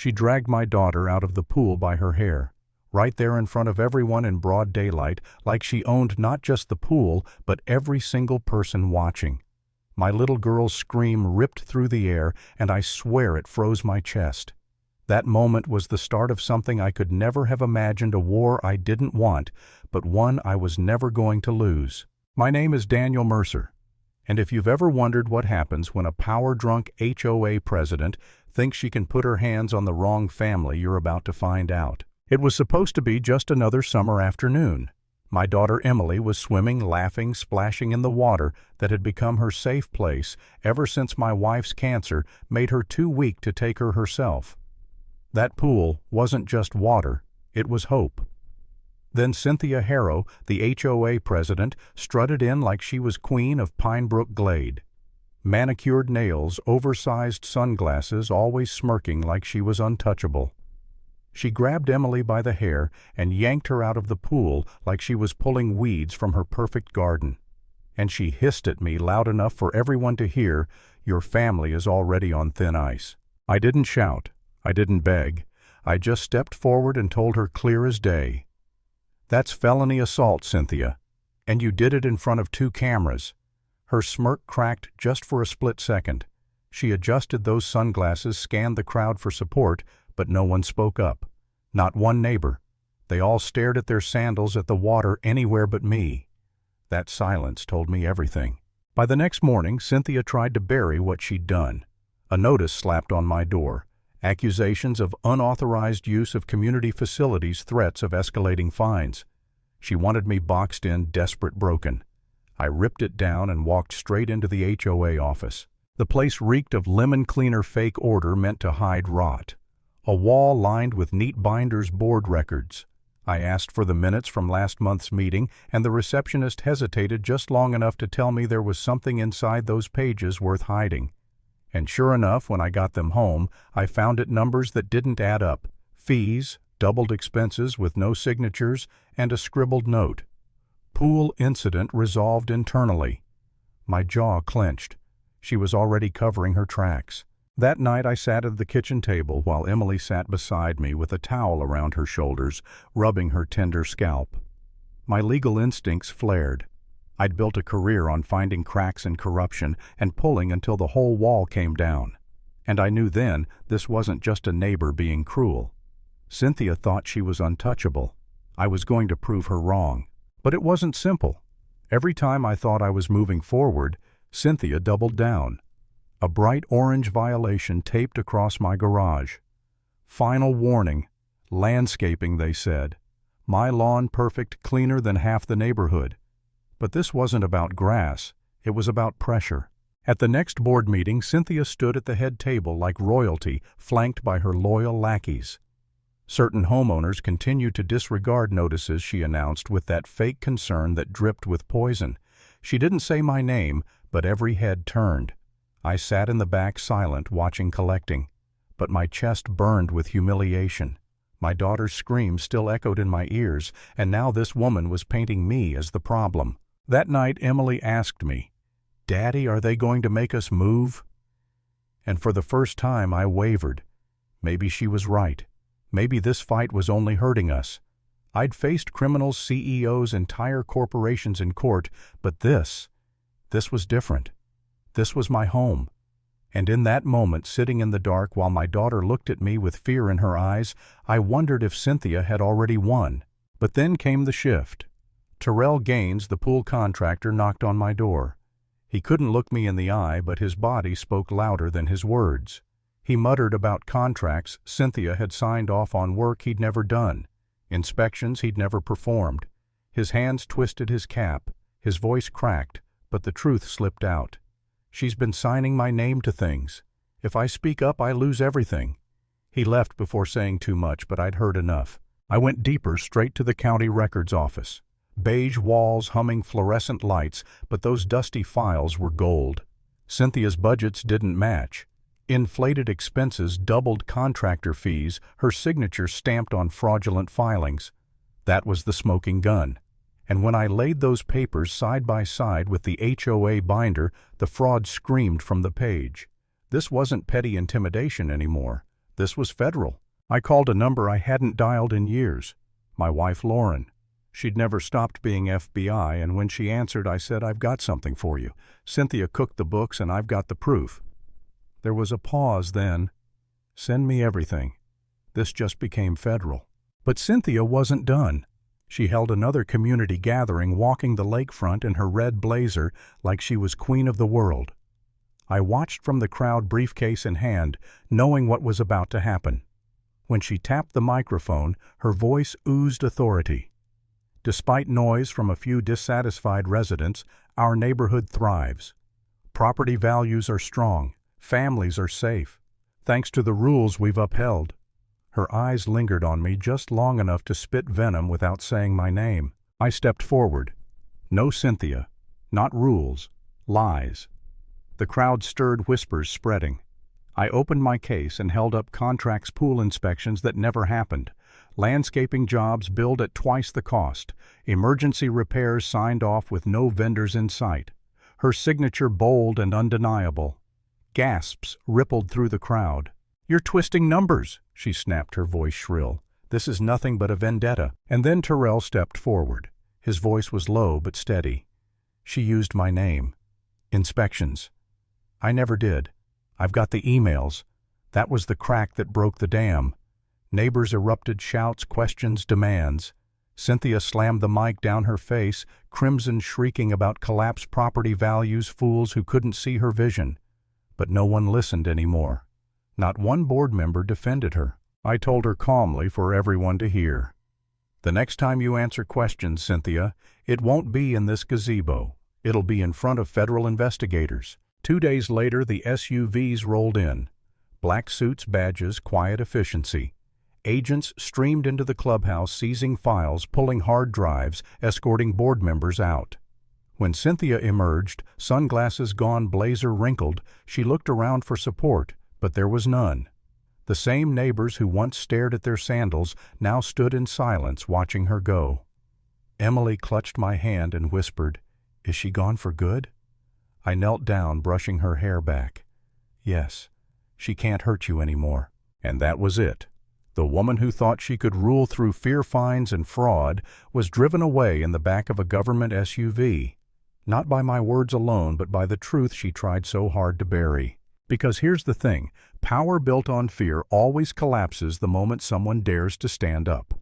She dragged my daughter out of the pool by her hair, right there in front of everyone in broad daylight, like she owned not just the pool, but every single person watching. My little girl's scream ripped through the air, and I swear it froze my chest. That moment was the start of something I could never have imagined, a war I didn't want, but one I was never going to lose. My name is Daniel Mercer, and if you've ever wondered what happens when a power-drunk HOA president thinks she can put her hands on the wrong family, you're about to find out. It was supposed to be just another summer afternoon. My daughter Emily was swimming, laughing, splashing in the water that had become her safe place ever since my wife's cancer made her too weak to take her herself. That pool wasn't just water, it was hope. Then Cynthia Harrow, the HOA president, strutted in like she was queen of Pinebrook Glade. Manicured nails, oversized sunglasses, always smirking like she was untouchable. She grabbed Emily by the hair and yanked her out of the pool like she was pulling weeds from her perfect garden. And she hissed at me loud enough for everyone to hear, "Your family is already on thin ice." I didn't shout. I didn't beg. I just stepped forward and told her clear as day, "That's felony assault, Cynthia. And you did it in front of 2 cameras. Her smirk cracked just for a split second. She adjusted those sunglasses, scanned the crowd for support, but no one spoke up. Not one neighbor. They all stared at their sandals at the water anywhere but me. That silence told me everything. By the next morning, Cynthia tried to bury what she'd done. A notice slapped on my door. Accusations of unauthorized use of community facilities, threats of escalating fines. She wanted me boxed in, desperate, broken. I ripped it down and walked straight into the HOA office. The place reeked of lemon cleaner fake order meant to hide rot. A wall lined with neat binders, board records. I asked for the minutes from last month's meeting, and the receptionist hesitated just long enough to tell me there was something inside those pages worth hiding. And sure enough, when I got them home, I found it numbers that didn't add up. Fees, doubled expenses with no signatures, and a scribbled note. Pool incident resolved internally. My jaw clenched. She was already covering her tracks. That night I sat at the kitchen table while Emily sat beside me with a towel around her shoulders, rubbing her tender scalp. My legal instincts flared. I'd built a career on finding cracks and corruption and pulling until the whole wall came down. And I knew then this wasn't just a neighbor being cruel. Cynthia thought she was untouchable. I was going to prove her wrong. But it wasn't simple. Every time I thought I was moving forward, Cynthia doubled down. A bright orange violation taped across my garage. Final warning. Landscaping, they said. My lawn perfect, cleaner than half the neighborhood. But this wasn't about grass. It was about pressure. At the next board meeting, Cynthia stood at the head table like royalty, flanked by her loyal lackeys. Certain homeowners continued to disregard notices she announced with that fake concern that dripped with poison. She didn't say my name, but every head turned. I sat in the back silent, watching, collecting. But my chest burned with humiliation. My daughter's screams still echoed in my ears, and now this woman was painting me as the problem. That night Emily asked me, "Daddy, are they going to make us move?" And for the first time I wavered. Maybe she was right. Maybe this fight was only hurting us. I'd faced criminals, CEOs, entire corporations in court, but this was different. This was my home. And in that moment, sitting in the dark while my daughter looked at me with fear in her eyes, I wondered if Cynthia had already won. But then came the shift. Terrell Gaines, the pool contractor, knocked on my door. He couldn't look me in the eye, but his body spoke louder than his words. He muttered about contracts Cynthia had signed off on, work he'd never done, inspections he'd never performed. His hands twisted his cap, his voice cracked, but the truth slipped out. "She's been signing my name to things. If I speak up, I lose everything." He left before saying too much, but I'd heard enough. I went deeper, straight to the county records office. Beige walls, humming fluorescent lights, but those dusty files were gold. Cynthia's budgets didn't match. Inflated expenses, doubled contractor fees, her signature stamped on fraudulent filings. That was the smoking gun. And when I laid those papers side by side with the HOA binder, the fraud screamed from the page. This wasn't petty intimidation anymore. This was federal. I called a number I hadn't dialed in years. My wife, Lauren. She'd never stopped being FBI, and when she answered, I said, "I've got something for you. Cynthia cooked the books, and I've got the proof." There was a pause then. "Send me everything." This just became federal. But Cynthia wasn't done. She held another community gathering, walking the lakefront in her red blazer like she was queen of the world. I watched from the crowd, briefcase in hand, knowing what was about to happen. When she tapped the microphone, her voice oozed authority. Despite noise from a few dissatisfied residents, our neighborhood thrives. Property values are strong. Families are safe, thanks to the rules we've upheld. Her eyes lingered on me just long enough to spit venom without saying my name. I stepped forward. No Cynthia. Not rules. Lies. The crowd stirred, whispers spreading. I opened my case and held up contracts, pool inspections that never happened, landscaping jobs billed at twice the cost, emergency repairs signed off with no vendors in sight. Her signature bold and undeniable. Gasps rippled through the crowd. "You're twisting numbers," she snapped, her voice shrill. "This is nothing but a vendetta." And then Terrell stepped forward. His voice was low but steady. "She used my name. Inspections. I never did. I've got the emails. That was the crack that broke the dam." Neighbors erupted, shouts, questions, demands. Cynthia slammed the mic down her face, crimson, shrieking about collapsed property values, fools who couldn't see her vision. But no one listened anymore. Not one board member defended her. I told her calmly for everyone to hear. "The next time you answer questions, Cynthia, it won't be in this gazebo. It'll be in front of federal investigators." 2 days later, the SUVs rolled in. Black suits, badges, quiet efficiency. Agents streamed into the clubhouse, seizing files, pulling hard drives, escorting board members out. When Cynthia emerged, sunglasses gone, blazer wrinkled, she looked around for support, but there was none. The same neighbors who once stared at their sandals now stood in silence, watching her go. Emily clutched my hand and whispered, "Is she gone for good?" I knelt down, brushing her hair back. "Yes, she can't hurt you anymore." And that was it. The woman who thought she could rule through fear, fines, and fraud was driven away in the back of a government SUV. Not by my words alone, but by the truth she tried so hard to bury. Because here's the thing, power built on fear always collapses the moment someone dares to stand up.